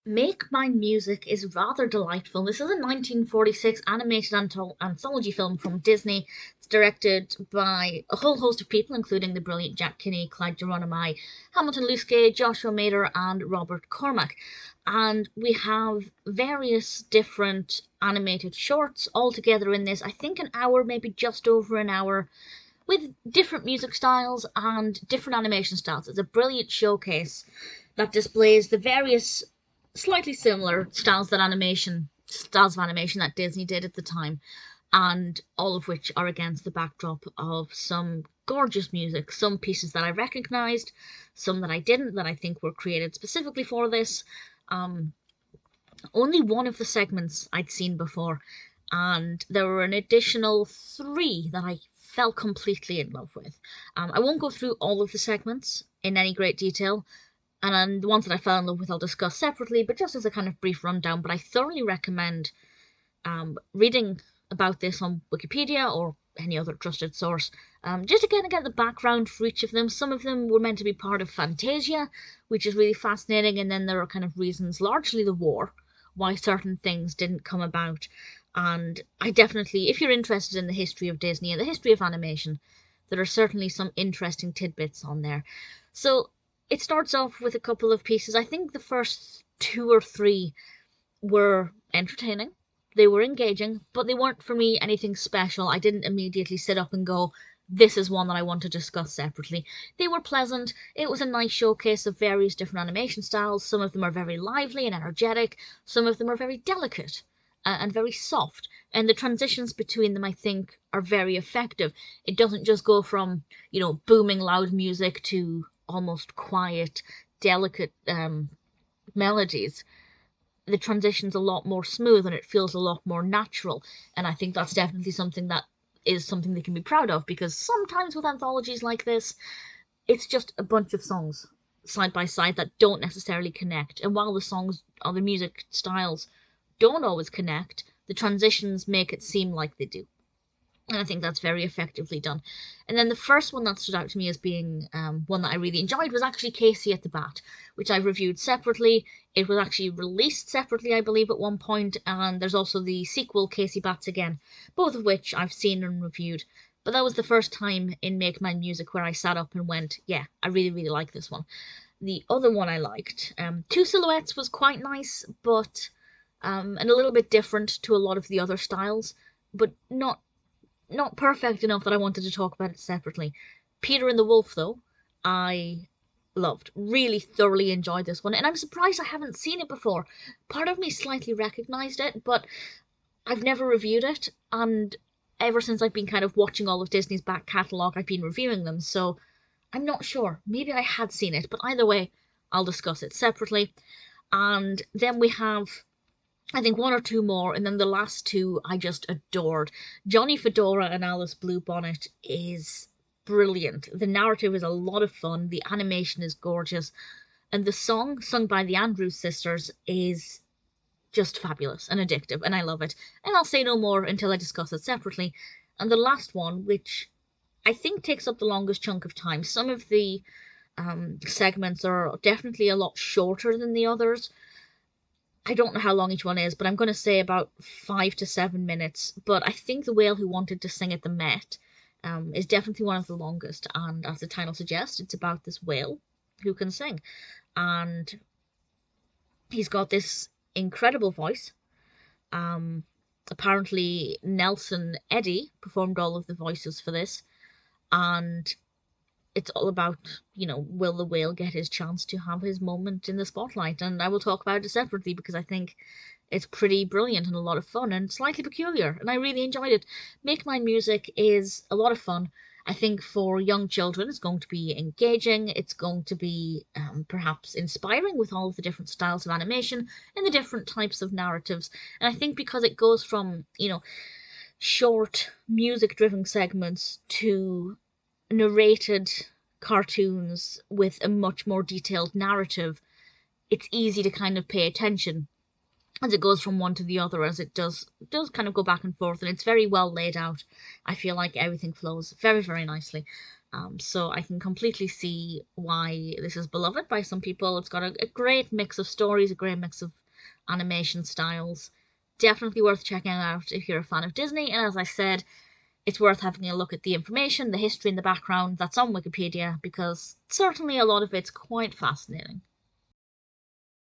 Make Mine Music is rather delightful. This is a 1946 animated anthology film from Disney. It's directed by a whole host of people, including the brilliant Jack Kinney, Clyde Geronimi, Hamilton Luskay, Joshua Mader, and Robert Cormack. And we have various different animated shorts all together in this, I think an hour, maybe just over an hour, with different music styles and different animation styles. It's a brilliant showcase that displays the various slightly similar styles of animation that Disney did at the time, and all of which are against the backdrop of some gorgeous music, some pieces that I recognised, some that I didn't, that I think were created specifically for this. Um, Only one of the segments I'd seen before, and there were an additional three that I fell completely in love with. I won't go through all of the segments in any great detail, and the ones that I fell in love with I'll discuss separately, but just as a kind of brief rundown. But I thoroughly recommend reading about this on Wikipedia or any other trusted source, just to kind of get the background for each of them. Some of them were meant to be part of Fantasia, which is really fascinating, and then there are kind of reasons, largely the war, why certain things didn't come about. And I definitely, if you're interested in the history of Disney and the history of animation, there are certainly some interesting tidbits on there. So it starts off with a couple of pieces. I think the first two or three were entertaining. They were engaging, but they weren't for me anything special. I didn't immediately sit up and go, this is one that I want to discuss separately. They were pleasant. It was a nice showcase of various different animation styles. Some of them are very lively and energetic. Some of them are very delicate and very soft. And the transitions between them, I think, are very effective. It doesn't just go from, booming loud music to almost quiet, delicate melodies. The transition's a lot more smooth and it feels a lot more natural. And I think that's definitely something they can be proud of, because sometimes with anthologies like this, it's just a bunch of songs side by side that don't necessarily connect. And while the songs or the music styles don't always connect, the transitions make it seem like they do. And I think that's very effectively done. And then the first one that stood out to me as being one that I really enjoyed was actually Casey at the Bat, which I reviewed separately. It was actually released separately, I believe, at one point, and there's also the sequel, Casey Bats Again, both of which I've seen and reviewed. But that was the first time in Make Mine Music where I sat up and went, yeah, I really, really like this one. The other one I liked, Two Silhouettes, was quite nice, but and a little bit different to a lot of the other styles, but not perfect enough that I wanted to talk about it separately. Peter and the Wolf, though, I loved. Really thoroughly enjoyed this one, and I'm surprised I haven't seen it before. Part of me slightly recognised it, but I've never reviewed it, and ever since I've been kind of watching all of Disney's back catalogue, I've been reviewing them, so I'm not sure. Maybe I had seen it, but either way, I'll discuss it separately. And then we have, I think, one or two more, and then the last two I just adored. Johnnie, Fedora, and Alice Bluebonnet is brilliant. The narrative is a lot of fun, the animation is gorgeous, and the song, sung by the Andrews sisters, is just fabulous and addictive, and I love it. And I'll say no more until I discuss it separately. And the last one, which I think takes up the longest chunk of time. Some of the segments are definitely a lot shorter than the others. I don't know how long each one is, but I'm going to say about 5 to 7 minutes. But I think The Whale Who Wanted to Sing at the Met is definitely one of the longest. And as the title suggests, it's about this whale who can sing. And he's got this incredible voice. Apparently Nelson Eddy performed all of the voices for this. And it's all about, will the whale get his chance to have his moment in the spotlight? And I will talk about it separately because I think it's pretty brilliant and a lot of fun and slightly peculiar, and I really enjoyed it. Make Mine Music is a lot of fun. I think for young children it's going to be engaging, it's going to be perhaps inspiring with all of the different styles of animation and the different types of narratives. And I think because it goes from, short music-driven segments to narrated cartoons with a much more detailed narrative, it's easy to kind of pay attention as it goes from one to the other, as it does kind of go back and forth, and it's very well laid out. I feel like everything flows very, very nicely. So I can completely see why this is beloved by some people. It's got a great mix of stories, a great mix of animation styles. Definitely worth checking out if you're a fan of Disney. And as I said, it's worth having a look at the information, the history, and the background that's on Wikipedia, because certainly a lot of it's quite fascinating.